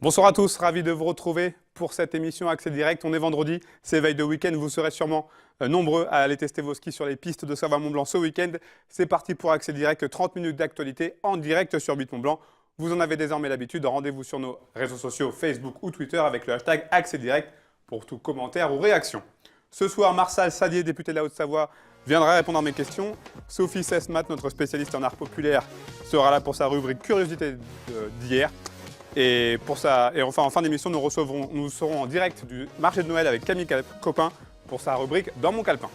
Bonsoir à tous, ravi de vous retrouver pour cette émission Accès Direct. On est vendredi, c'est veille de week-end. Vous serez sûrement nombreux à aller tester vos skis sur les pistes de Savoie-Mont-Blanc ce week-end. C'est parti pour Accès Direct, 30 minutes d'actualité en direct sur Butte-Mont-Blanc. Vous en avez désormais l'habitude. Rendez-vous sur nos réseaux sociaux Facebook ou Twitter avec le hashtag Accès Direct pour tout commentaire ou réaction. Ce soir, Marsal Sadier, député de la Haute-Savoie, viendra répondre à mes questions. Sophie Sesmat, notre spécialiste en art populaire, sera là pour sa rubrique Curiosité d'hier. Et enfin, en fin d'émission, nous serons en direct du marché de Noël avec Camille Copin pour sa rubrique Dans mon calepin.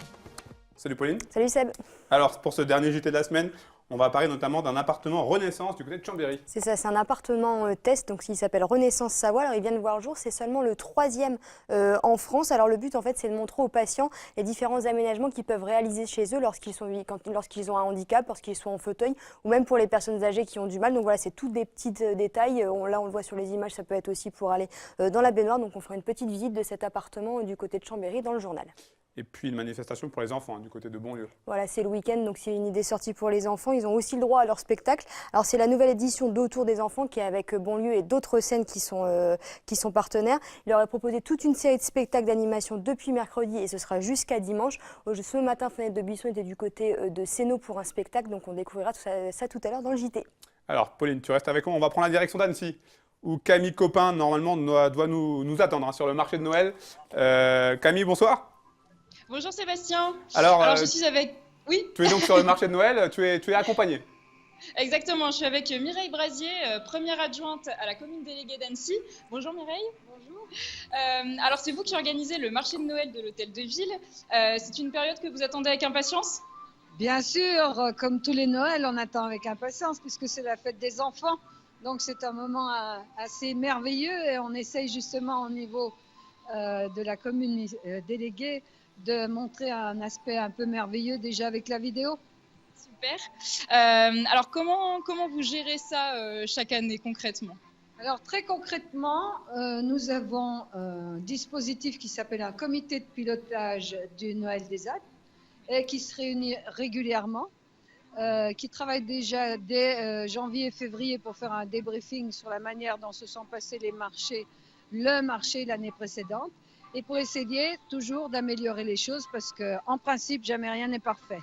Salut Pauline. Salut Seb. Alors pour ce dernier JT de la semaine, on va parler notamment d'un appartement Renaissance du côté de Chambéry. C'est ça, c'est un appartement test, donc il s'appelle Renaissance Savoie. Alors il vient de voir le jour, c'est seulement le 3e en France. Alors le but en fait c'est de montrer aux patients les différents aménagements qu'ils peuvent réaliser chez eux lorsqu'ils ont un handicap, lorsqu'ils sont en fauteuil ou même pour les personnes âgées qui ont du mal. Donc voilà, c'est tous des petits détails. Là on le voit sur les images, ça peut être aussi pour aller dans la baignoire. Donc on fera une petite visite de cet appartement du côté de Chambéry dans le journal. Et puis une manifestation pour les enfants du côté de Bonlieu. Voilà, c'est le week-end, donc c'est une idée sortie pour les enfants. Ils ont aussi le droit à leur spectacle. Alors c'est la nouvelle édition d'Autour des enfants qui est avec Bonlieu et d'autres scènes qui sont partenaires. Il leur a proposé toute une série de spectacles d'animation depuis mercredi et ce sera jusqu'à dimanche. Ce matin, Fenêtre de Buisson était du côté de Sénaux pour un spectacle, donc on découvrira ça tout à l'heure dans le JT. Alors Pauline, tu restes avec moi, on va prendre la direction d'Annecy, où Camille Copin, normalement, doit nous attendre sur le marché de Noël. Camille, bonsoir. Bonjour Sébastien. Alors je suis avec... Oui. Tu es donc sur le marché de Noël, tu es accompagné. Exactement, je suis avec Mireille Brasier, première adjointe à la commune déléguée d'Annecy. Bonjour Mireille. Bonjour. Alors c'est vous qui organisez le marché de Noël de l'hôtel de ville. C'est une période que vous attendez avec impatience ? Bien sûr, comme tous les Noëls, on attend avec impatience puisque c'est la fête des enfants. Donc c'est un moment assez merveilleux et on essaye justement au niveau de la commune déléguée de montrer un aspect un peu merveilleux déjà avec la vidéo. Super. Alors comment vous gérez ça chaque année concrètement ? Alors très concrètement, nous avons un dispositif qui s'appelle un comité de pilotage du Noël des Alpes et qui se réunit régulièrement, qui travaille déjà dès janvier et février pour faire un débriefing sur la manière dont se sont passés le marché l'année précédente. Et pour essayer toujours d'améliorer les choses parce qu'en principe, jamais rien n'est parfait.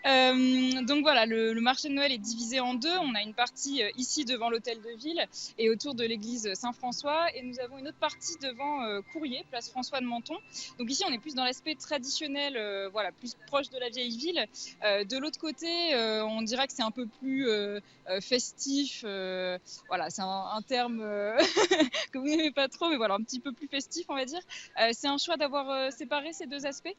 Donc voilà, le marché de Noël est divisé en deux. On a une partie ici devant l'hôtel de ville et autour de l'église Saint-François. Et nous avons une autre partie devant Courrier, place François de Menton. Donc ici, on est plus dans l'aspect traditionnel, voilà, plus proche de la vieille ville. De l'autre côté, on dirait que c'est un peu plus festif. Voilà, c'est un terme que vous n'aimez pas trop, mais voilà, un petit peu plus festif, on va dire. C'est un choix d'avoir séparé ces deux aspects ?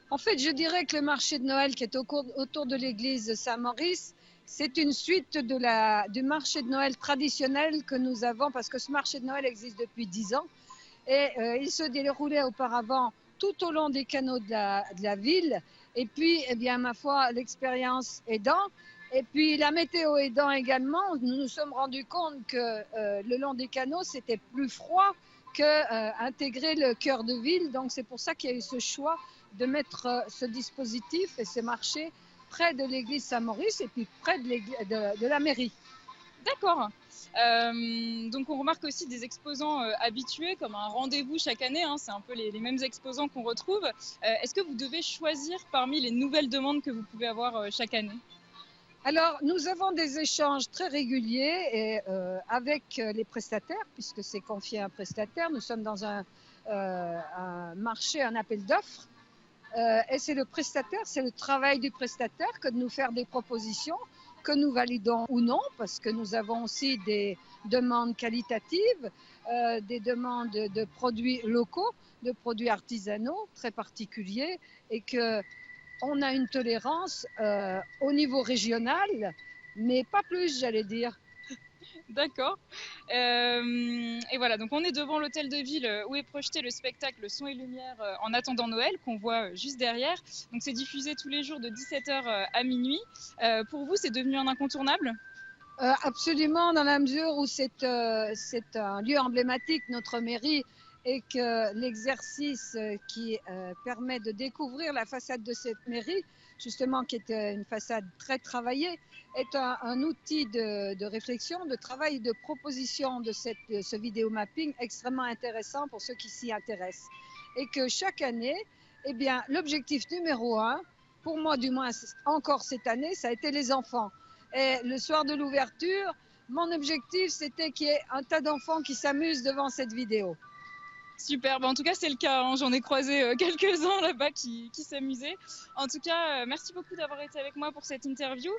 En fait, je dirais que le marché de Noël qui est autour de l'église Saint-Maurice, c'est une suite du marché de Noël traditionnel que nous avons, parce que ce marché de Noël existe depuis 10 ans. Et il se déroulait auparavant tout au long des canaux de la ville. Et puis, eh bien, ma foi, l'expérience aidant, et puis la météo aidant également, nous nous sommes rendus compte que le long des canaux, c'était plus froid qu'intégrer le cœur de ville. Donc, c'est pour ça qu'il y a eu ce choix de mettre ce dispositif et ce marché près de l'église Saint-Maurice et puis près de la mairie. D'accord. Donc on remarque aussi des exposants habitués comme un rendez-vous chaque année, hein, c'est un peu les mêmes exposants qu'on retrouve. Est-ce que vous devez choisir parmi les nouvelles demandes que vous pouvez avoir chaque année ? Alors, nous avons des échanges très réguliers avec les prestataires, puisque c'est confié à un prestataire. Nous sommes dans un marché, un appel d'offres. Et c'est le prestataire, c'est le travail du prestataire que de nous faire des propositions que nous validons ou non, parce que nous avons aussi des demandes qualitatives, des demandes de produits locaux, de produits artisanaux très particuliers, et qu'on a une tolérance au niveau régional, mais pas plus, j'allais dire. D'accord. Et voilà, donc on est devant l'hôtel de ville où est projeté le spectacle Son et Lumière en attendant Noël, qu'on voit juste derrière. Donc c'est diffusé tous les jours de 17h à minuit. Pour vous, c'est devenu un incontournable ? Absolument, dans la mesure où c'est un lieu emblématique. Notre mairie et que l'exercice qui permet de découvrir la façade de cette mairie, justement qui est une façade très travaillée, est un outil de réflexion, de travail, de proposition de ce vidéo mapping extrêmement intéressant pour ceux qui s'y intéressent. Et que chaque année, eh bien, l'objectif numéro 1, pour moi du moins encore cette année, ça a été les enfants. Et le soir de l'ouverture, mon objectif c'était qu'il y ait un tas d'enfants qui s'amusent devant cette vidéo. Super, en tout cas c'est le cas, hein. J'en ai croisé quelques-uns là-bas qui s'amusaient. En tout cas, merci beaucoup d'avoir été avec moi pour cette interview.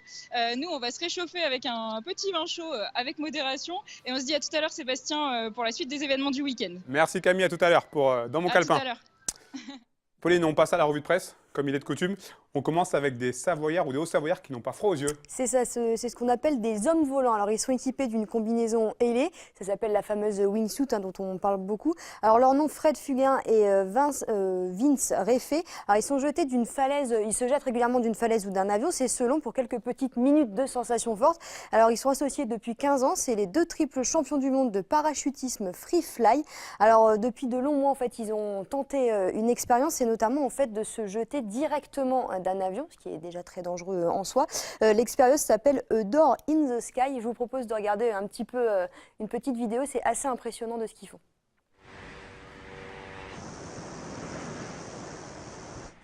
Nous, on va se réchauffer avec un petit vin chaud avec modération. Et on se dit à tout à l'heure Sébastien pour la suite des événements du week-end. Merci Camille, à tout à l'heure dans mon calepin. À tout à l'heure. Pauline, on passe à la revue de presse, comme il est de coutume. On commence avec des Savoyards ou des Hauts-Savoyards qui n'ont pas froid aux yeux. C'est ça, c'est ce qu'on appelle des hommes volants. Alors, ils sont équipés d'une combinaison ailée, ça s'appelle la fameuse wingsuit dont on parle beaucoup. Alors, leur nom, Fred Fugain et Vince Réfé. Alors, ils sont jetés d'une falaise, ils se jettent régulièrement d'une falaise ou d'un avion. C'est selon pour quelques petites minutes de sensations fortes. Alors, ils sont associés depuis 15 ans. C'est les 2 triples champions du monde de parachutisme free fly. Alors, depuis de longs mois, en fait, ils ont tenté une expérience et notamment, en fait, de se jeter directement d'un avion, ce qui est déjà très dangereux en soi. L'expérience s'appelle A Door in the Sky. Je vous propose de regarder un petit peu une petite vidéo. C'est assez impressionnant de ce qu'ils font.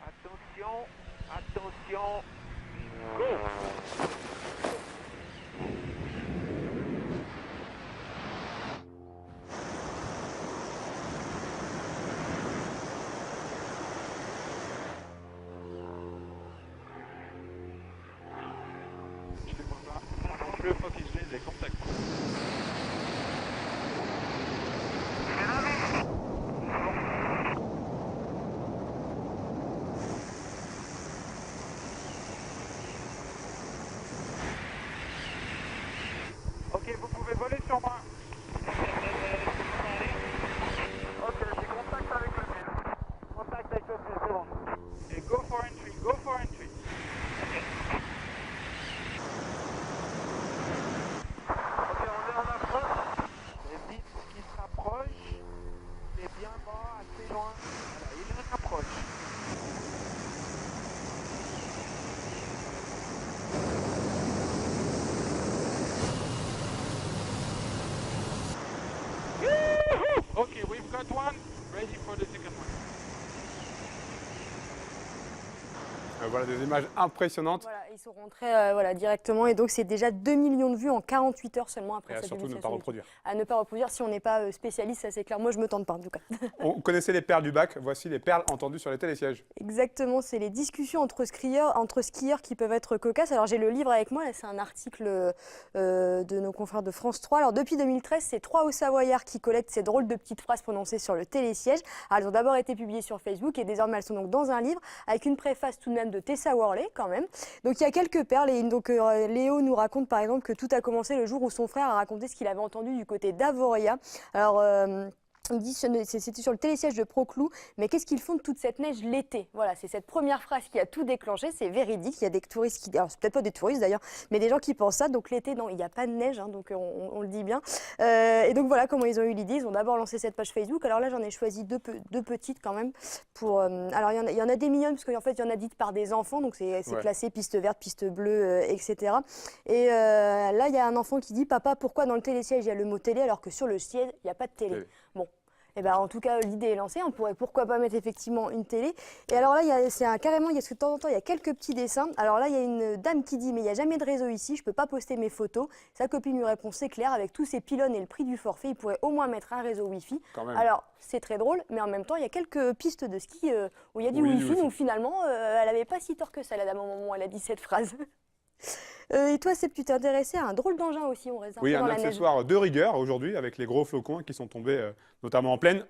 Attention, attention, go! Le focus, les contacts. Ok, vous pouvez voler sur moi. Ok, j'ai contact avec le mille. Contact avec le mille, c'est bon. Et go for entry, go for entry. Ok, on est en approche. Les bits qui se rapprochent. Il est bien bas, assez loin. Voilà, il est en approche. Okay, we've got one. Ready for the second one. Voilà des images impressionnantes. Voilà, ils sont rentrés voilà, directement et donc c'est déjà 2 millions de vues en 48 heures seulement après Et cette surtout ne publication. pas reproduire. À ne pas reproduire si on n'est pas spécialiste, ça c'est clair. Moi je me tente pas en tout cas. On connaissait les perles du bac, voici les perles entendues sur les télésièges. Exactement, c'est les discussions entre skieurs qui peuvent être cocasses. Alors j'ai le livre avec moi, c'est un article de nos confrères de France 3. Alors depuis 2013, c'est 3 Hauts-Savoyards qui collectent ces drôles de petites phrases prononcées sur le télésiège. Alors, elles ont d'abord été publiées sur Facebook et désormais elles sont donc dans un livre avec une préface tout de même de Tessa Worley quand même. Donc il y a quelques perles et donc Léo nous raconte par exemple que tout a commencé le jour où son frère a raconté ce qu'il avait entendu du côté d'Avoria. Alors il dit c'était sur le télésiège de Proclou, mais qu'est-ce qu'ils font de toute cette neige l'été? Voilà, c'est cette première phrase qui a tout déclenché, c'est véridique. Il y a des touristes qui, alors c'est peut-être pas des touristes d'ailleurs, mais des gens qui pensent ça. Donc l'été, non, il n'y a pas de neige, hein, donc on le dit bien. Et donc voilà comment ils ont eu l'idée. Ils ont d'abord lancé cette page Facebook. Alors là, j'en ai choisi deux petites quand même. Alors il y en a des mignonnes parce qu'en fait il y en a dites par des enfants, donc c'est classé piste verte, piste bleue, etc. Et là, il y a un enfant qui dit: papa, pourquoi dans le télésiège il y a le mot télé alors que sur le siège il n'y a pas de télé? Bon. Et ben, en tout cas, l'idée est lancée. On pourrait pourquoi pas mettre effectivement une télé. Et alors là, carrément, il y a de temps en temps, il y a quelques petits dessins. Alors là, il y a une dame qui dit: mais il n'y a jamais de réseau ici, je ne peux pas poster mes photos. Sa copine lui répond: c'est clair, avec tous ces pylônes et le prix du forfait, il pourrait au moins mettre un réseau Wi-Fi. Alors, c'est très drôle, mais en même temps, il y a quelques pistes de ski où il y a du Wi-Fi. Donc finalement, elle n'avait pas si tort que ça, la dame, au moment où elle a dit cette phrase. Et toi, Seb, tu t'es intéressé à un drôle d'engin aussi, on reste Oui, dans un la neige. accessoire de rigueur aujourd'hui avec les gros flocons qui sont tombés notamment en plaine.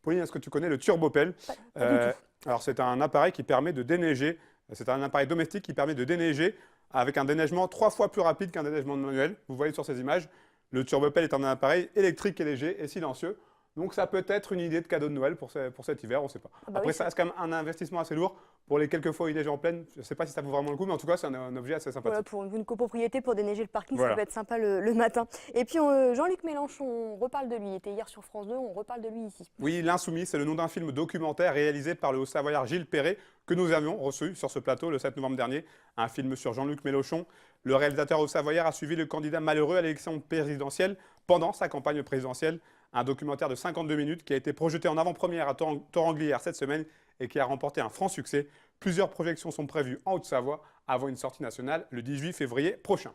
Pauline, est-ce que tu connais le turbopelle? Pas du tout. Alors c'est un appareil qui permet de déneiger, c'est un appareil domestique qui permet de déneiger avec un déneigement 3 fois plus rapide qu'un déneigement manuel. Vous voyez sur ces images, le turbopelle est un appareil électrique et léger et silencieux. Donc ça peut être une idée de cadeau de Noël pour cet hiver, on ne sait pas. Ah bah Après, oui, ça reste quand même un investissement assez lourd. Pour les quelques fois où il neige en pleine, je ne sais pas si ça vaut vraiment le coup, mais en tout cas, c'est un objet assez sympathique. Voilà, pour une copropriété, pour déneiger le parking, Voilà. ça peut être sympa le matin. Et puis Jean-Luc Mélenchon, on reparle de lui. Il était hier sur France 2, on reparle de lui ici. Oui, L'Insoumis, c'est le nom d'un film documentaire réalisé par le Haut-Savoyard Gilles Perret, que nous avions reçu sur ce plateau le 7 novembre dernier. Un film sur Jean-Luc Mélenchon. Le réalisateur haut-savoyard a suivi le candidat malheureux à l'élection présidentielle pendant sa campagne présidentielle. Un documentaire de 52 minutes qui a été projeté en avant-première à Torrenglières cette semaine et qui a remporté un franc succès. Plusieurs projections sont prévues en Haute-Savoie avant une sortie nationale le 18 février prochain.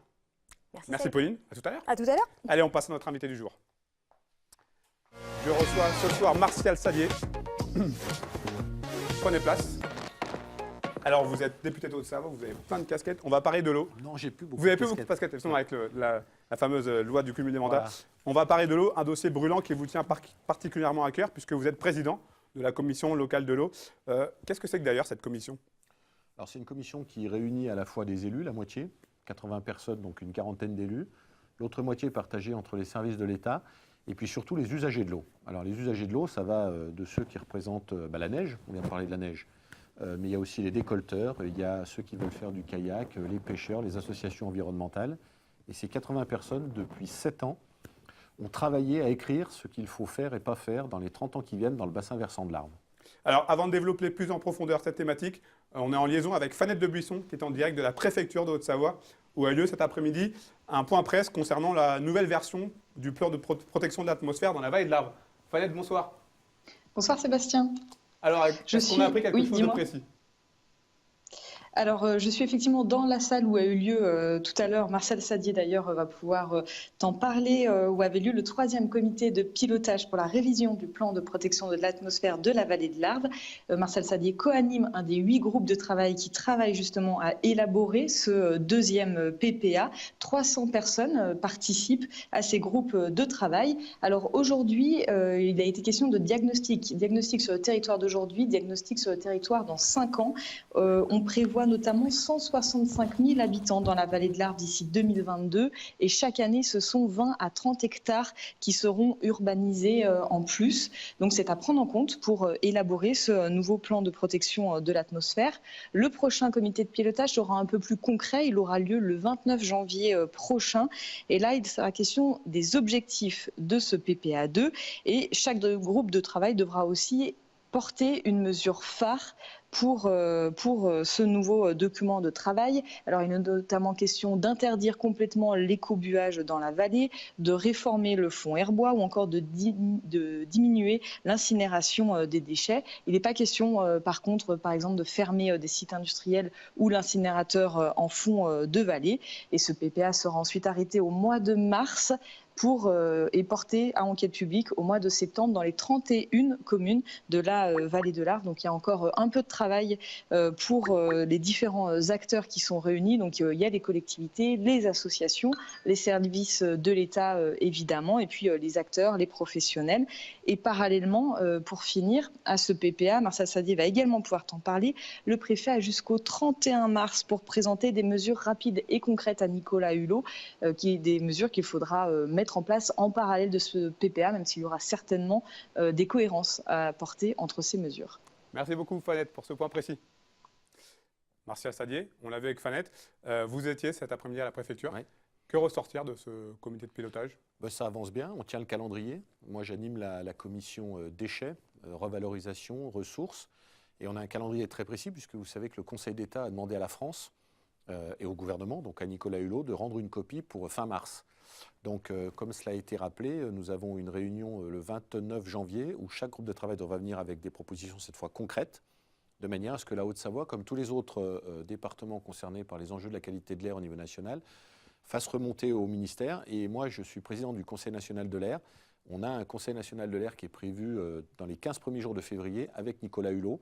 Merci Saïd. Pauline, à tout à l'heure. À tout à l'heure. Allez, on passe à notre invité du jour. Je reçois ce soir Martial Sadier. Prenez place. Alors, vous êtes député de Haute-Savoie, vous avez plein de casquettes. On va parler de l'eau. Non, j'ai plus beaucoup. Vous n'avez plus beaucoup de casquettes, justement, avec la fameuse loi du cumul des mandats. Voilà. On va parler de l'eau, un dossier brûlant qui vous tient particulièrement à cœur, puisque vous êtes président de la commission locale de l'eau. Qu'est-ce que c'est que d'ailleurs cette commission? Alors, c'est une commission qui réunit à la fois des élus, la moitié, 80 personnes, donc une quarantaine d'élus, l'autre moitié partagée entre les services de l'État, et puis surtout les usagers de l'eau. Alors, les usagers de l'eau, ça va de ceux qui représentent la neige, on vient de parler de la neige, mais il y a aussi les décolteurs, il y a ceux qui veulent faire du kayak, les pêcheurs, les associations environnementales. Et ces 80 personnes, depuis 7 ans, ont travaillé à écrire ce qu'il faut faire et pas faire dans les 30 ans qui viennent dans le bassin versant de l'Arve. Alors, avant de développer plus en profondeur cette thématique, on est en liaison avec Fanette de Buisson, qui est en direct de la préfecture de Haute-Savoie, où a lieu cet après-midi un point presse concernant la nouvelle version du plan de protection de l'atmosphère dans la vallée de l'Arve. Fanette, bonsoir. Bonsoir Sébastien. Alors, est-ce qu'on a appris quelque chose de précis? Alors, je suis effectivement dans la salle où a eu lieu tout à l'heure, Martial Sadier d'ailleurs va pouvoir t'en parler, où avait lieu le 3e comité de pilotage pour la révision du plan de protection de l'atmosphère de la vallée de l'Arve. Martial Sadier co-anime un des 8 groupes de travail qui travaillent justement à élaborer ce 2e PPA. 300 personnes participent à ces groupes de travail. Alors aujourd'hui, il a été question de diagnostic. Diagnostic sur le territoire d'aujourd'hui, diagnostic sur le territoire dans 5 ans. On prévoit notamment 165 000 habitants dans la vallée de l'Arve d'ici 2022 et chaque année ce sont 20 à 30 hectares qui seront urbanisés en plus. Donc c'est à prendre en compte pour élaborer ce nouveau plan de protection de l'atmosphère. Le prochain comité de pilotage sera un peu plus concret, il aura lieu le 29 janvier prochain et là il sera question des objectifs de ce PPA2 et chaque groupe de travail devra aussi porter une mesure phare pour ce nouveau document de travail. Alors, il est notamment question d'interdire complètement l'écobuage dans la vallée, de réformer le fonds herbois ou encore de diminuer l'incinération des déchets. Il n'est pas question, par contre, par exemple, de fermer des sites industriels ou l'incinérateur en fond de vallée. Et ce PPA sera ensuite arrêté au mois de mars et porté à enquête publique au mois de septembre dans les 31 communes de la vallée de l'Arve. Donc il y a encore un peu de travail pour les différents acteurs qui sont réunis. Donc il y a les collectivités, les associations, les services de l'État évidemment, et puis les acteurs, les professionnels. Et parallèlement, pour finir, à ce PPA, Martial Sadier va également pouvoir t'en parler, le préfet a jusqu'au 31 mars pour présenter des mesures rapides et concrètes à Nicolas Hulot, des mesures qu'il faudra mettre en place en parallèle de ce PPA, même s'il y aura certainement des cohérences à apporter entre ces mesures. Merci beaucoup Fanette pour ce point précis. Martial Sadier, on l'a vu avec Fanette. Vous étiez cet après-midi à la préfecture. Oui. Que ressortir de ce comité de pilotage? Ça avance bien, on tient le calendrier. Moi, j'anime la commission déchets, revalorisation, ressources. Et on a un calendrier très précis, puisque vous savez que le Conseil d'État a demandé à la France et au gouvernement, donc à Nicolas Hulot, de rendre une copie pour fin mars. Donc, comme cela a été rappelé, nous avons une réunion le 29 janvier où chaque groupe de travail devra venir avec des propositions cette fois concrètes, de manière à ce que la Haute-Savoie, comme tous les autres départements concernés par les enjeux de la qualité de l'air au niveau national, fasse remonter au ministère. Et moi, je suis président du Conseil national de l'air. On a un Conseil national de l'air qui est prévu dans les 15 premiers jours de février avec Nicolas Hulot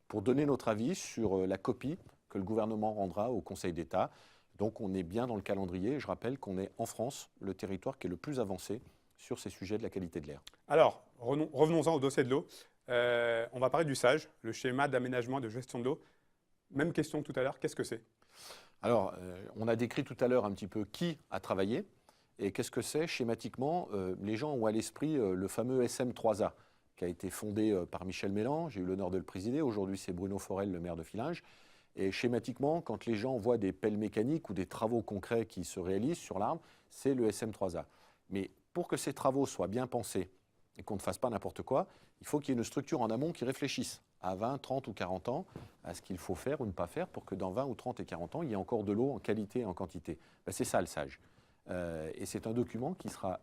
pour donner notre avis sur la copie que le gouvernement rendra au Conseil d'État. Donc on est bien dans le calendrier. Je rappelle qu'on est en France le territoire qui est le plus avancé sur ces sujets de la qualité de l'air. Alors, revenons-en au dossier de l'eau. On va parler du SAGE, le schéma d'aménagement et de gestion de l'eau. Même question que tout à l'heure, qu'est-ce que c'est? Alors, on a décrit tout à l'heure un petit peu qui a travaillé. Et qu'est-ce que c'est? Schématiquement, les gens ont à l'esprit le fameux SM3A, qui a été fondé par Michel Mélan. J'ai eu l'honneur de le présider. Aujourd'hui, c'est Bruno Forel, le maire de Fillinges. Et schématiquement, quand les gens voient des pelles mécaniques ou des travaux concrets qui se réalisent sur l'arbre, c'est le SM3A. Mais pour que ces travaux soient bien pensés et qu'on ne fasse pas n'importe quoi, il faut qu'il y ait une structure en amont qui réfléchisse à 20, 30 ou 40 ans à ce qu'il faut faire ou ne pas faire pour que dans 20 ou 30 et 40 ans, il y ait encore de l'eau en qualité et en quantité. Ben, c'est ça le SAGE. Et c'est un document qui sera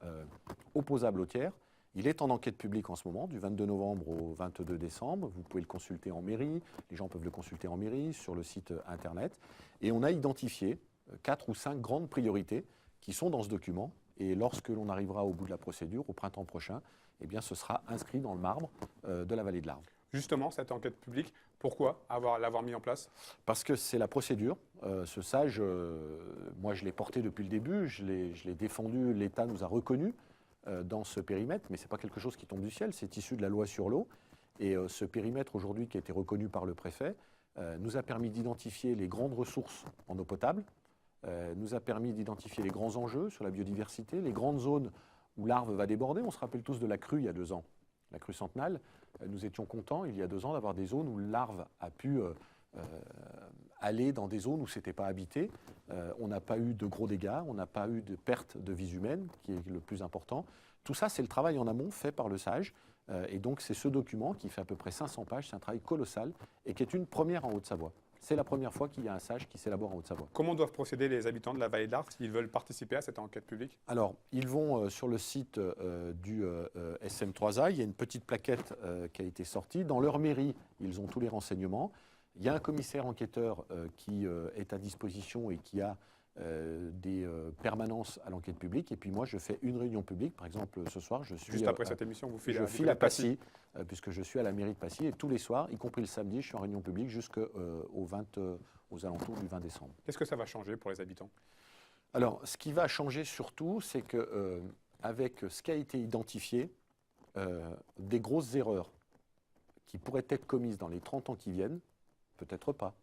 opposable au tiers. Il est en enquête publique en ce moment, du 22 novembre au 22 décembre. Vous pouvez le consulter en mairie, les gens peuvent le consulter en mairie, sur le site internet. Et on a identifié 4 ou 5 grandes priorités qui sont dans ce document. Et lorsque l'on arrivera au bout de la procédure, au printemps prochain, eh bien, ce sera inscrit dans le marbre de la vallée de l'Arve. Justement, cette enquête publique, pourquoi l'avoir mis en place? Parce que c'est la procédure. Ce SAGE, moi je l'ai porté depuis le début, je l'ai défendu, l'État nous a reconnus dans ce périmètre, mais ce n'est pas quelque chose qui tombe du ciel, c'est issu de la loi sur l'eau. Et ce périmètre aujourd'hui qui a été reconnu par le préfet nous a permis d'identifier les grandes ressources en eau potable, nous a permis d'identifier les grands enjeux sur la biodiversité, les grandes zones où l'Arve va déborder. On se rappelle tous de la crue il y a 2 ans, la crue centenale. Nous étions contents il y a 2 ans d'avoir des zones où l'Arve a pu aller dans des zones où ce n'était pas habité. On n'a pas eu de gros dégâts, on n'a pas eu de perte de vies humaines, qui est le plus important. Tout ça, c'est le travail en amont fait par le SAGE. Et donc, c'est ce document qui fait à peu près 500 pages, c'est un travail colossal et qui est une première en Haute-Savoie. C'est la première fois qu'il y a un SAGE qui s'élabore en Haute-Savoie. Comment doivent procéder les habitants de la vallée de l'Arve s'ils veulent participer à cette enquête publique? Alors, ils vont sur le site du SM3A. Il y a une petite plaquette qui a été sortie. Dans leur mairie, ils ont tous les renseignements. Il y a un commissaire enquêteur qui est à disposition et qui a des permanences à l'enquête publique. Et puis moi, je fais une réunion publique. Par exemple, ce soir, je suis... Juste après cette émission, vous filez je file à Passy, puisque je suis à la mairie de Passy. Et tous les soirs, y compris le samedi, je suis en réunion publique jusqu'aux aux alentours du 20 décembre. Qu'est-ce que ça va changer pour les habitants? Alors, ce qui va changer surtout, c'est qu'avec ce qui a été identifié, des grosses erreurs qui pourraient être commises dans les 30 ans qui viennent, peut-être pas,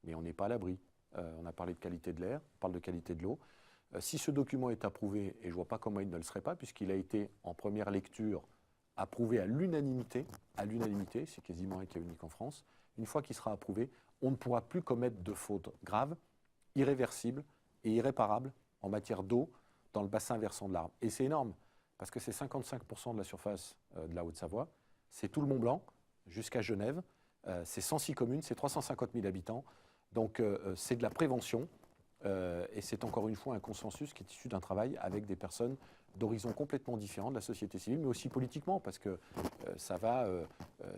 mais on n'est pas à l'abri. On a parlé de qualité de l'air, on parle de qualité de l'eau. Si ce document est approuvé, et je ne vois pas comment il ne le serait pas, puisqu'il a été en première lecture approuvé à l'unanimité, c'est quasiment un cas unique en France, une fois qu'il sera approuvé, on ne pourra plus commettre de fautes graves, irréversibles et irréparables en matière d'eau dans le bassin versant de l'Arve. Et c'est énorme, parce que c'est 55% de la surface de la Haute-Savoie, c'est tout le Mont-Blanc jusqu'à Genève, c'est 106 communes, c'est 350 000 habitants, donc c'est de la prévention et c'est encore une fois un consensus qui est issu d'un travail avec des personnes d'horizons complètement différents de la société civile, mais aussi politiquement, parce que ça va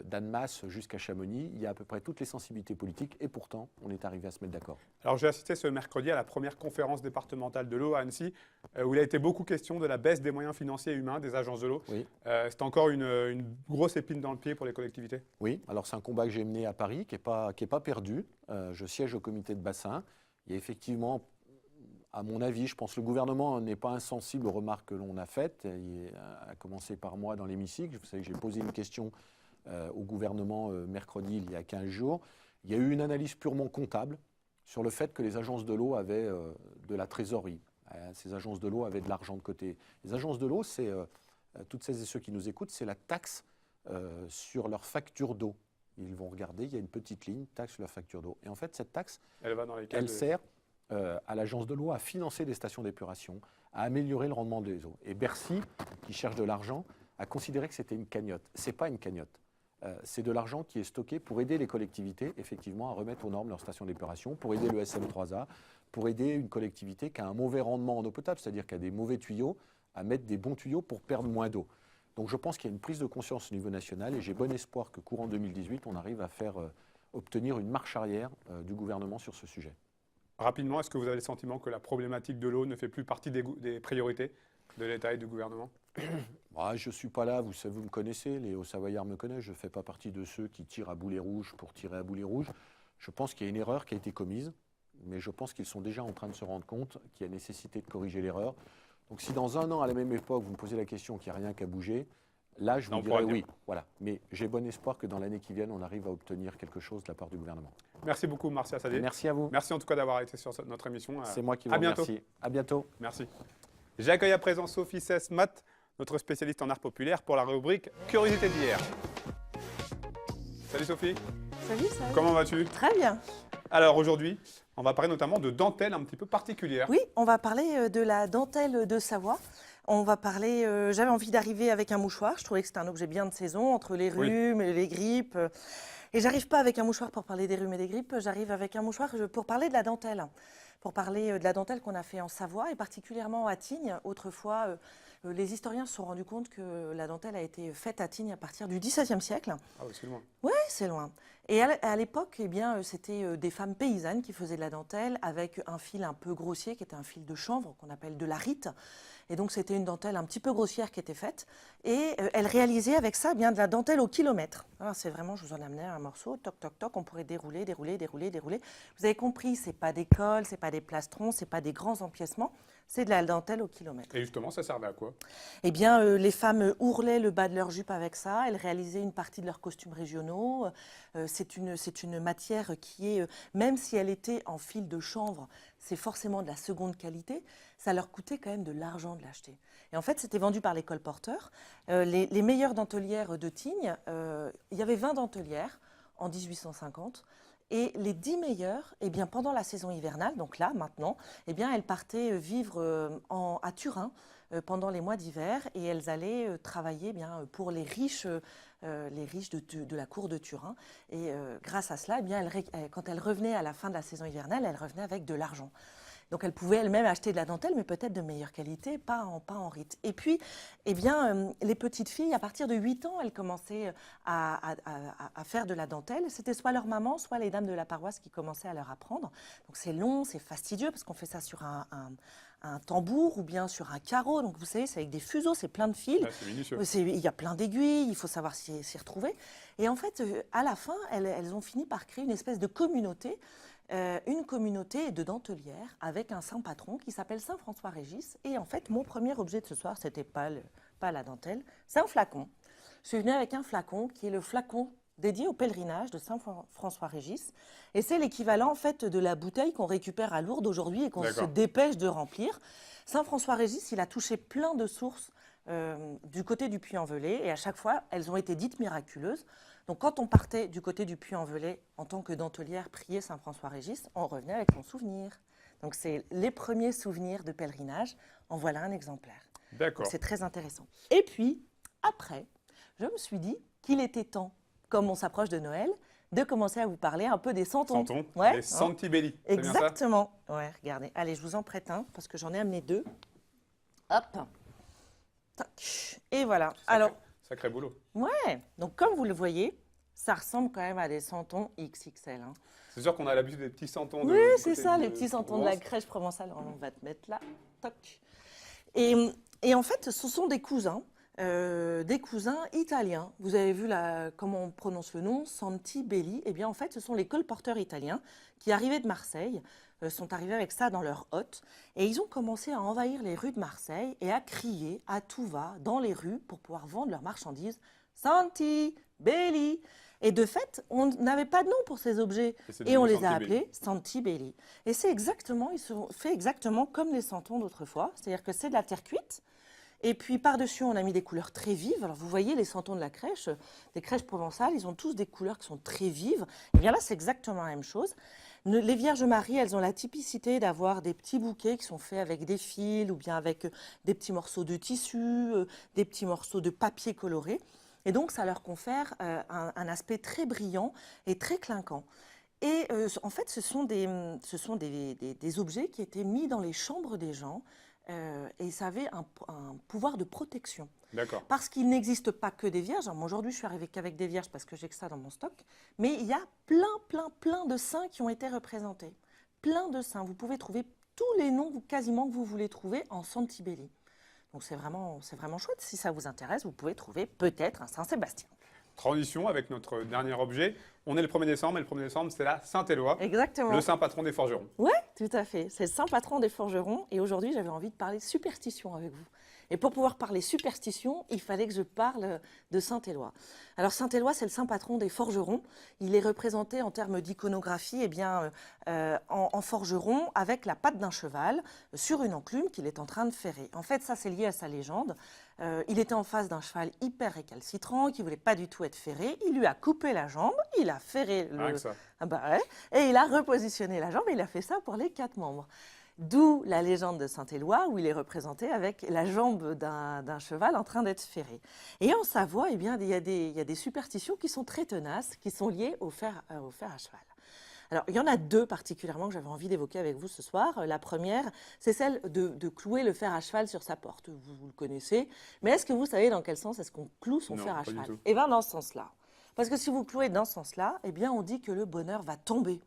d'Annemasse jusqu'à Chamonix, il y a à peu près toutes les sensibilités politiques, et pourtant, on est arrivé à se mettre d'accord. Alors, j'ai assisté ce mercredi à la première conférence départementale de l'eau à Annecy, où il a été beaucoup question de la baisse des moyens financiers et humains des agences de l'eau. Oui. C'est encore une grosse épine dans le pied pour les collectivités. Oui, alors c'est un combat que j'ai mené à Paris, qui n'est pas perdu. Je siège au comité de bassin. Il y a effectivement... À mon avis, je pense que le gouvernement n'est pas insensible aux remarques que l'on a faites, à commencer par moi dans l'hémicycle. Vous savez que j'ai posé une question au gouvernement mercredi, il y a 15 jours. Il y a eu une analyse purement comptable sur le fait que les agences de l'eau avaient de la trésorerie. Ces agences de l'eau avaient de l'argent de côté. Les agences de l'eau, c'est, toutes celles et ceux qui nous écoutent, c'est la taxe sur leur facture d'eau. Ils vont regarder, il y a une petite ligne, taxe sur leur facture d'eau. Et en fait, cette taxe, elle sert... à l'agence de l'eau à financer des stations d'épuration, à améliorer le rendement des eaux. Et Bercy, qui cherche de l'argent, a considéré que c'était une cagnotte. Ce n'est pas une cagnotte. C'est de l'argent qui est stocké pour aider les collectivités, effectivement, à remettre aux normes leurs stations d'épuration, pour aider le SM3A, pour aider une collectivité qui a un mauvais rendement en eau potable, c'est-à-dire qui a des mauvais tuyaux, à mettre des bons tuyaux pour perdre moins d'eau. Donc je pense qu'il y a une prise de conscience au niveau national et j'ai bon espoir que courant 2018, on arrive à faire obtenir une marche arrière du gouvernement sur ce sujet. Rapidement, est-ce que vous avez le sentiment que la problématique de l'eau ne fait plus partie des priorités de l'État et du gouvernement? Je ne suis pas là, vous me connaissez, les Hauts-Savoyards me connaissent, je ne fais pas partie de ceux qui tirent à boulet rouge pour tirer à boulet rouge. Je pense qu'il y a une erreur qui a été commise, mais je pense qu'ils sont déjà en train de se rendre compte qu'il y a nécessité de corriger l'erreur. Donc si dans 1 an, à la même époque, vous me posez la question qu'il n'y a rien qu'à bouger, là, je vous dirais oui. Voilà. Mais j'ai bon espoir que dans l'année qui vient, on arrive à obtenir quelque chose de la part du gouvernement. Merci beaucoup, Martial Saddier. Merci à vous. Merci en tout cas d'avoir été sur notre émission. C'est moi qui vous remercie. À bientôt. Merci. J'accueille à présent Sophie Sesmat, notre spécialiste en art populaire, pour la rubrique Curiosité d'hier. Salut Sophie, Salut, salut. comment vas-tu? Très bien. Alors aujourd'hui, on va parler notamment de dentelles un petit peu particulières. Oui, on va parler de la dentelle de Savoie. On va parler, j'avais envie d'arriver avec un mouchoir. Je trouvais que c'était un objet bien de saison, entre les Oui. rhumes et les grippes. Et j'arrive pas avec un mouchoir pour parler des rhumes et des grippes, j'arrive avec un mouchoir pour parler de la dentelle. Pour parler de la dentelle qu'on a fait en Savoie et particulièrement à Tignes. Autrefois, les historiens se sont rendus compte que la dentelle a été faite à Tignes à partir du XVIIe siècle. Ah oui, c'est loin. Oui, c'est loin. Et à l'époque, eh bien, c'était des femmes paysannes qui faisaient de la dentelle avec un fil un peu grossier qui était un fil de chanvre qu'on appelle de la rite. Et donc, c'était une dentelle un petit peu grossière qui était faite. Et elles réalisaient avec ça eh bien de la dentelle au kilomètre. Alors, c'est vraiment, je vous en amenais un morceau, toc, toc, toc, on pourrait dérouler, dérouler, dérouler, dérouler. Vous avez compris, c'est pas des cols, c'est pas des plastrons, c'est pas des grands empiècements. C'est de la dentelle au kilomètre. Et justement, ça servait à quoi? Eh bien, les femmes ourlaient le bas de leur jupe avec ça. Elles réalisaient une partie de leurs costumes régionaux. C'est une matière qui est, même si elle était en fil de chanvre, c'est forcément de la seconde qualité. Ça leur coûtait quand même de l'argent de l'acheter. Et en fait, c'était vendu par les colporteurs. Les meilleures dentelières de Tignes, il y avait 20 dentelières en 1850. Et les 10 meilleures, eh bien, pendant la saison hivernale, donc là, maintenant, eh bien, elles partaient vivre à Turin pendant les mois d'hiver et elles allaient travailler eh bien, pour les riches de la cour de Turin. Et grâce à cela, eh bien, quand elles revenaient à la fin de la saison hivernale, elles revenaient avec de l'argent. Donc elles pouvaient elles-mêmes acheter de la dentelle, mais peut-être de meilleure qualité, pas en rite. Et puis, eh bien, les petites filles, à partir de 8 ans, elles commençaient à faire de la dentelle. C'était soit leur maman, soit les dames de la paroisse qui commençaient à leur apprendre. Donc c'est long, c'est fastidieux, parce qu'on fait ça sur un tambour ou bien sur un carreau. Donc vous savez, c'est avec des fuseaux, c'est plein de fils. Ah, c'est minutieux. Il y a plein d'aiguilles, il faut savoir s'y retrouver. Et en fait, à la fin, elles ont fini par créer une espèce de communauté. Une communauté de dentelières avec un saint patron qui s'appelle Saint François Régis. Et en fait, mon premier objet de ce soir, c'était pas la dentelle, c'est un flacon. Je suis venue avec un flacon qui est le flacon dédié au pèlerinage de Saint François Régis. Et c'est l'équivalent en fait de la bouteille qu'on récupère à Lourdes aujourd'hui et qu'on se dépêche de remplir. Saint François Régis, il a touché plein de sources du côté du Puy-en-Velay et à chaque fois, elles ont été dites miraculeuses. Donc quand on partait du côté du Puy-en-Velay en tant que dentelière prier Saint François Régis, on revenait avec son souvenir. Donc c'est les premiers souvenirs de pèlerinage. En voilà un exemplaire. D'accord. C'est très intéressant. Et puis, après, je me suis dit qu'il était temps, comme on s'approche de Noël, de commencer à vous parler un peu des santons. Santons, Ouais, les Santibelli. C'est bien ça? exactement. Ouais, regardez. Allez, je vous en prête un parce que j'en ai amené 2. Hop. Tac. Et voilà. Alors, Sacré boulot. ouais. Donc, comme vous le voyez, ça ressemble quand même à des santons XXL. Hein. C'est sûr qu'on a l'habitude des petits santons. Oui, c'est ça, les petits santons de la crèche provençale. On va te mettre là. Toc. Et en fait, ce sont des cousins italiens. Vous avez vu comment on prononce le nom, Santibelli. Eh bien, en fait, ce sont les colporteurs italiens qui arrivaient de Marseille, sont arrivés avec ça dans leur hotte. Et ils ont commencé à envahir les rues de Marseille et à crier à tout va dans les rues pour pouvoir vendre leurs marchandises. Santibelli. Et de fait, on n'avait pas de nom pour ces objets. Et on les a appelés Santibelli. Et c'est exactement, ils sont faits exactement comme les santons d'autrefois. C'est-à-dire que c'est de la terre cuite. Et puis par-dessus, on a mis des couleurs très vives. Alors vous voyez les santons de la crèche, des crèches provençales, ils ont tous des couleurs qui sont très vives. Et bien là, c'est exactement la même chose. Les Vierges Marie, elles ont la typicité d'avoir des petits bouquets qui sont faits avec des fils ou bien avec des petits morceaux de tissu, des petits morceaux de papier coloré. Et donc, ça leur confère un aspect très brillant et très clinquant. Et en fait, ce sont des objets qui étaient mis dans les chambres des gens et ça avait un pouvoir de protection. D'accord. Parce qu'il n'existe pas que des vierges. Moi, aujourd'hui, je suis arrivée qu'avec des vierges parce que j'ai que ça dans mon stock. Mais il y a plein de saints qui ont été représentés. Plein de saints. Vous pouvez trouver tous les noms quasiment que vous voulez trouver en Santibelli. Donc c'est vraiment chouette. Si ça vous intéresse, vous pouvez trouver peut-être un Saint-Sébastien. Transition avec notre dernier objet. On est le 1er décembre et le 1er décembre, c'est la Saint-Éloi, Exactement. le saint patron des forgerons. Oui, tout à fait. C'est le saint patron des forgerons. Et aujourd'hui, j'avais envie de parler superstition avec vous. Et pour pouvoir parler superstition, il fallait que je parle de Saint-Éloi. Alors Saint-Éloi, c'est le saint patron des forgerons. Il est représenté en termes d'iconographie en forgeron avec la patte d'un cheval sur une enclume qu'il est en train de ferrer. En fait, ça c'est lié à sa légende. Il était en face d'un cheval hyper récalcitrant qui ne voulait pas du tout être ferré. Il lui a coupé la jambe, il a ferré et il a repositionné la jambe et il a fait ça pour les 4 membres. D'où la légende de Saint-Éloi, où il est représenté avec la jambe d'un cheval en train d'être ferré. Et en Savoie, eh bien, il y a des superstitions qui sont très tenaces, qui sont liées au fer à cheval. Alors, il y en a 2 particulièrement que j'avais envie d'évoquer avec vous ce soir. La première, c'est celle de clouer le fer à cheval sur sa porte. Vous le connaissez. Mais est-ce que vous savez dans quel sens est-ce qu'on cloue son fer à cheval? Eh bien, dans ce sens-là. Parce que si vous clouez dans ce sens-là, eh bien, on dit que le bonheur va tomber.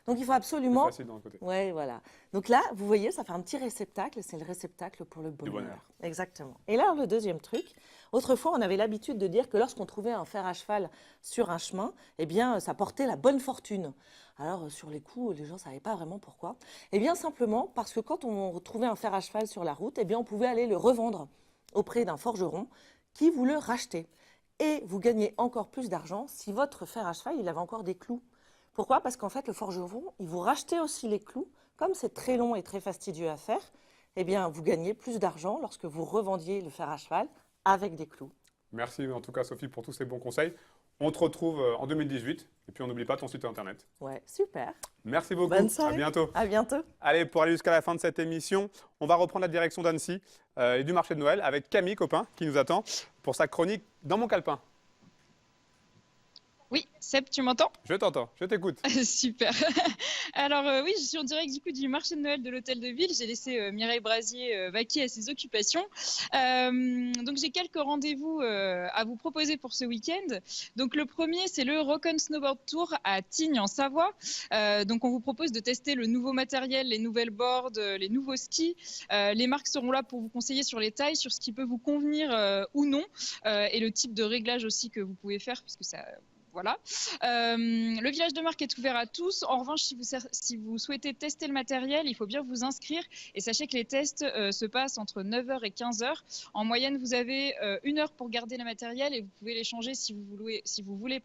Donc il faut absolument. C'est facile dans le côté. Ouais, voilà. Donc là, vous voyez, ça fait un petit réceptacle. C'est le réceptacle pour le bonheur. Du bonheur. Exactement. Et là, le deuxième truc. Autrefois, on avait l'habitude de dire que lorsqu'on trouvait un fer à cheval sur un chemin, eh bien, ça portait la bonne fortune. Alors, sur les coups, les gens ne savaient pas vraiment pourquoi. Eh bien, simplement parce que quand on retrouvait un fer à cheval sur la route, eh bien, on pouvait aller le revendre auprès d'un forgeron qui vous le rachetait. Et vous gagnez encore plus d'argent si votre fer à cheval, il avait encore des clous. Pourquoi? Parce qu'en fait, le forgeron, il vous rachetait aussi les clous. Comme c'est très long et très fastidieux à faire, eh bien, vous gagnez plus d'argent lorsque vous revendiez le fer à cheval avec des clous. Merci en tout cas, Sophie, pour tous ces bons conseils. On te retrouve en 2018. Et puis, on n'oublie pas ton site internet. Ouais, super. Merci beaucoup. Bonne soirée. À bientôt. À bientôt. Allez, pour aller jusqu'à la fin de cette émission, on va reprendre la direction d'Annecy et du marché de Noël avec Camille Copin qui nous attend pour sa chronique Dans mon calepin. Oui, Seb, tu m'entends? Je t'entends, je t'écoute. Super. Alors oui, je suis en direct du coup du marché de Noël de l'Hôtel de Ville. J'ai laissé Mireille Brasier vaquer à ses occupations. Donc j'ai quelques rendez-vous à vous proposer pour ce week-end. Donc le premier, c'est le Rock on Snowboard Tour à Tignes en Savoie. Donc on vous propose de tester le nouveau matériel, les nouvelles boards, les nouveaux skis. Les marques seront là pour vous conseiller sur les tailles, sur ce qui peut vous convenir ou non, et le type de réglage aussi que vous pouvez faire, puisque ça... Voilà. Le village de marque est ouvert à tous. En revanche, si vous souhaitez tester le matériel, il faut bien vous inscrire. Et sachez que les tests se passent entre 9h et 15h. En moyenne, vous avez 1 heure pour garder le matériel et vous pouvez l'échanger si vous voulez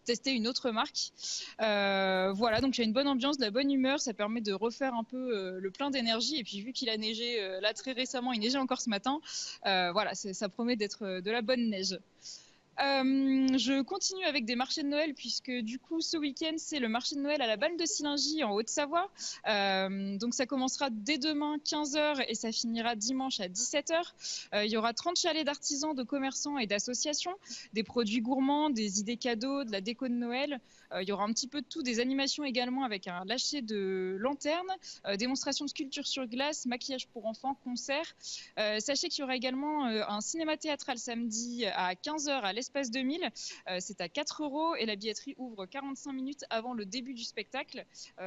tester une autre marque. Voilà, donc il y a une bonne ambiance, de la bonne humeur. Ça permet de refaire un peu le plein d'énergie. Et puis vu qu'il a neigé là très récemment, il neigeait encore ce matin. Voilà, ça promet d'être de la bonne neige. Je continue avec des marchés de Noël puisque du coup ce week-end c'est le marché de Noël à la Balle de Sillingy en Haute-Savoie. Donc ça commencera dès demain 15h et ça finira dimanche à 17h. Il y aura 30 chalets d'artisans, de commerçants et d'associations, des produits gourmands, des idées cadeaux, de la déco de Noël. Il y aura un petit peu de tout, des animations également avec un lâcher de lanternes, démonstration de sculpture sur glace, maquillage pour enfants, concerts. Sachez qu'il y aura également un cinéma théâtral samedi à 15h à l'Espace 2000. C'est à 4 € et la billetterie ouvre 45 minutes avant le début du spectacle.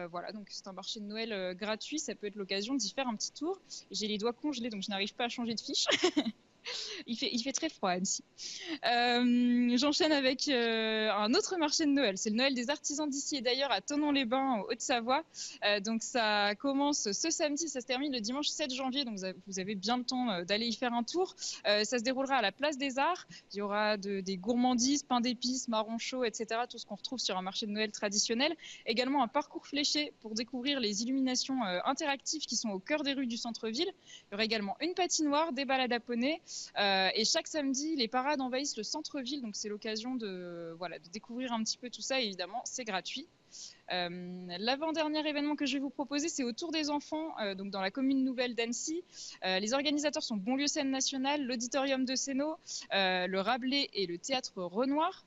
Voilà, donc c'est un marché de Noël gratuit, ça peut être l'occasion d'y faire un petit tour. J'ai les doigts congelés donc je n'arrive pas à changer de fiche. Il fait très froid à Annecy. J'enchaîne avec un autre marché de Noël. C'est le Noël des artisans d'ici et d'ailleurs à Thonon-les-Bains, en Haute-Savoie. Donc ça commence ce samedi, ça se termine le dimanche 7 janvier. Donc vous avez bien le temps d'aller y faire un tour. Ça se déroulera à la Place des Arts. Il y aura des gourmandises, pain d'épices, marrons chauds, etc. Tout ce qu'on retrouve sur un marché de Noël traditionnel. Également un parcours fléché pour découvrir les illuminations interactives qui sont au cœur des rues du centre-ville. Il y aura également une patinoire, des balades à poney. Et chaque samedi, les parades envahissent le centre-ville, donc c'est l'occasion de découvrir un petit peu tout ça. Et évidemment, c'est gratuit. L'avant-dernier événement que je vais vous proposer, c'est autour des enfants, donc dans la commune nouvelle d'Annecy. Les organisateurs sont Bonlieu Scène Nationale, l'Auditorium de Sénaux, le Rabelais et le Théâtre Renoir.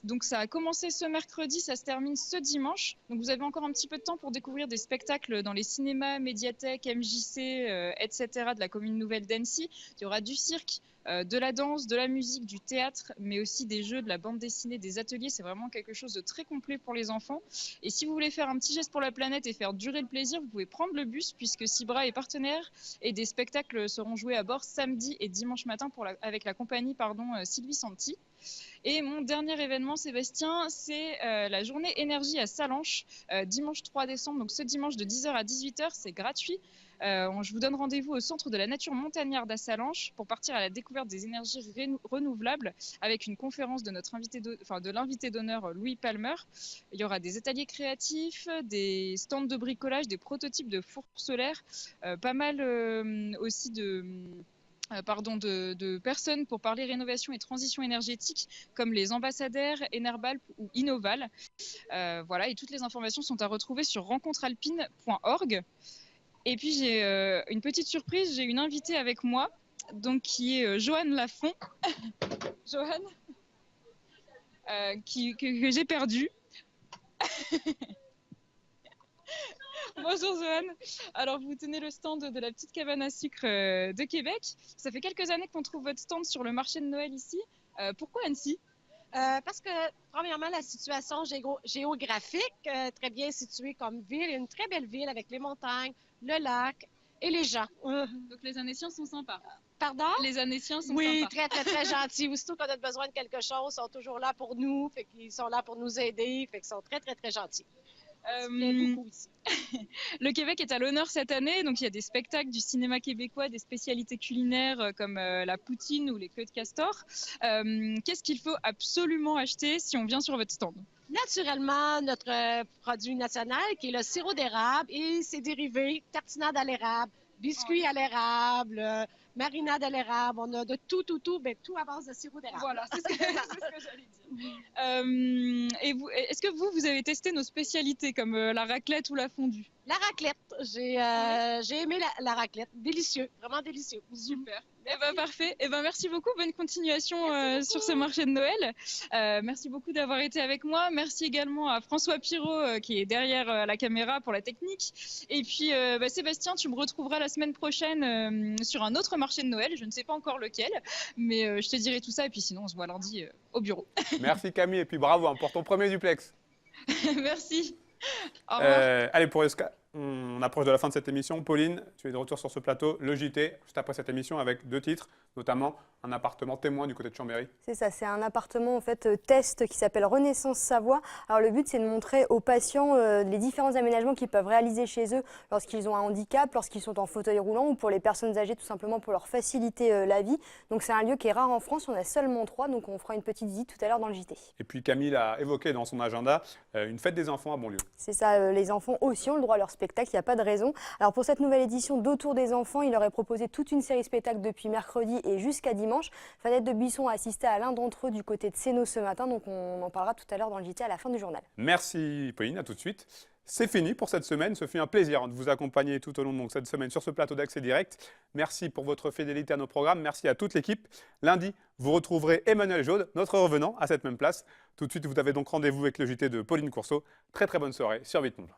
Donc ça a commencé ce mercredi, ça se termine ce dimanche. Donc vous avez encore un petit peu de temps pour découvrir des spectacles dans les cinémas, médiathèques, MJC, etc. de la commune nouvelle d'Annecy. Il y aura du cirque, de la danse, de la musique, du théâtre, mais aussi des jeux, de la bande dessinée, des ateliers. C'est vraiment quelque chose de très complet pour les enfants. Et si vous voulez faire un petit geste pour la planète et faire durer le plaisir, vous pouvez prendre le bus puisque Cibra est partenaire et des spectacles seront joués à bord samedi et dimanche matin avec la compagnie Sylvie Santi. Et mon dernier événement, Sébastien, c'est la journée énergie à Salanches, dimanche 3 décembre. Donc ce dimanche de 10h à 18h, c'est gratuit. Je vous donne rendez-vous au Centre de la Nature Montagnarde à Salanches pour partir à la découverte des énergies renouvelables avec une conférence de de l'invité d'honneur Louis Palmer. Il y aura des ateliers créatifs, des stands de bricolage, des prototypes de fours solaires, pas mal aussi de personnes pour parler rénovation et transition énergétique comme les ambassadeurs Enerbalp ou Innoval. Voilà, et toutes les informations sont à retrouver sur rencontrealpine.org. Et puis j'ai une petite surprise, j'ai une invitée avec moi, donc qui est Joanne Lafont. Joanne, que j'ai perdue. Bonjour Joanne. Alors vous tenez le stand de la petite cabane à sucre de Québec. Ça fait quelques années qu'on trouve votre stand sur le marché de Noël ici. Pourquoi Annecy ? Parce que, premièrement, la situation géographique, très bien située comme ville, une très belle ville avec les montagnes, le lac et les gens. Donc les Annéciens sont sympas. Pardon? Les Annéciens sont Oui, sympas. très, très, très gentils. Aussitôt qu'on a besoin de quelque chose, ils sont toujours là pour nous. Fait qu'ils sont là pour nous aider. Fait qu'ils sont très, très, très gentils. Beaucoup ici. Le Québec est à l'honneur cette année, donc il y a des spectacles du cinéma québécois, des spécialités culinaires comme la poutine ou les queues de castor. Qu'est-ce qu'il faut absolument acheter si on vient sur votre stand ? Naturellement, notre produit national qui est le sirop d'érable et ses dérivés, tartinade à l'érable, biscuits à l'érable, marinade à l'érable. On a de tout, mais tout à base de sirop d'érable. Voilà, c'est ce que j'allais dire. Et vous, est-ce que vous avez testé nos spécialités comme la raclette ou la fondue ? La raclette, j'ai aimé la raclette. Délicieux, vraiment délicieux. Super. Eh ben parfait. Eh ben merci beaucoup. Bonne continuation sur ce marché de Noël. Merci beaucoup d'avoir été avec moi. Merci également à François Pirot qui est derrière la caméra pour la technique. Et puis Sébastien, tu me retrouveras la semaine prochaine sur un autre marché de Noël. Je ne sais pas encore lequel, mais je te dirai tout ça. Et puis sinon, on se voit lundi au bureau. Merci Camille et puis bravo pour ton premier duplex. Merci. Au revoir. Allez, on approche de la fin de cette émission. Pauline, tu es de retour sur ce plateau, le JT, juste après cette émission, avec 2 titres, notamment un appartement témoin du côté de Chambéry. C'est ça, c'est un appartement en fait test qui s'appelle Renaissance Savoie. Alors le but c'est de montrer aux patients les différents aménagements qu'ils peuvent réaliser chez eux lorsqu'ils ont un handicap, lorsqu'ils sont en fauteuil roulant ou pour les personnes âgées tout simplement pour leur faciliter la vie. Donc c'est un lieu qui est rare en France, on a seulement 3, donc on fera une petite visite tout à l'heure dans le JT. Et puis Camille a évoqué dans son agenda une fête des enfants à Bonlieu. C'est ça, les enfants aussi ont le droit à leur spectacle, il n'y a pas de raison. Alors pour cette nouvelle édition d'Autour des enfants, il leur est proposé toute une série spectacle depuis mercredi et jusqu'à dimanche. Fanette de Buisson a assisté à l'un d'entre eux du côté de Sénaux ce matin, donc on en parlera tout à l'heure dans le JT à la fin du journal. Merci Pauline, à tout de suite. C'est fini pour cette semaine, ce fut un plaisir de vous accompagner tout au long de cette semaine sur ce plateau d'Accès Direct. Merci pour votre fidélité à nos programmes, merci à toute l'équipe. Lundi, vous retrouverez Emmanuel Jaude, notre revenant, à cette même place. Tout de suite, vous avez donc rendez-vous avec le JT de Pauline Courceau. Très très bonne soirée sur 8 Monde.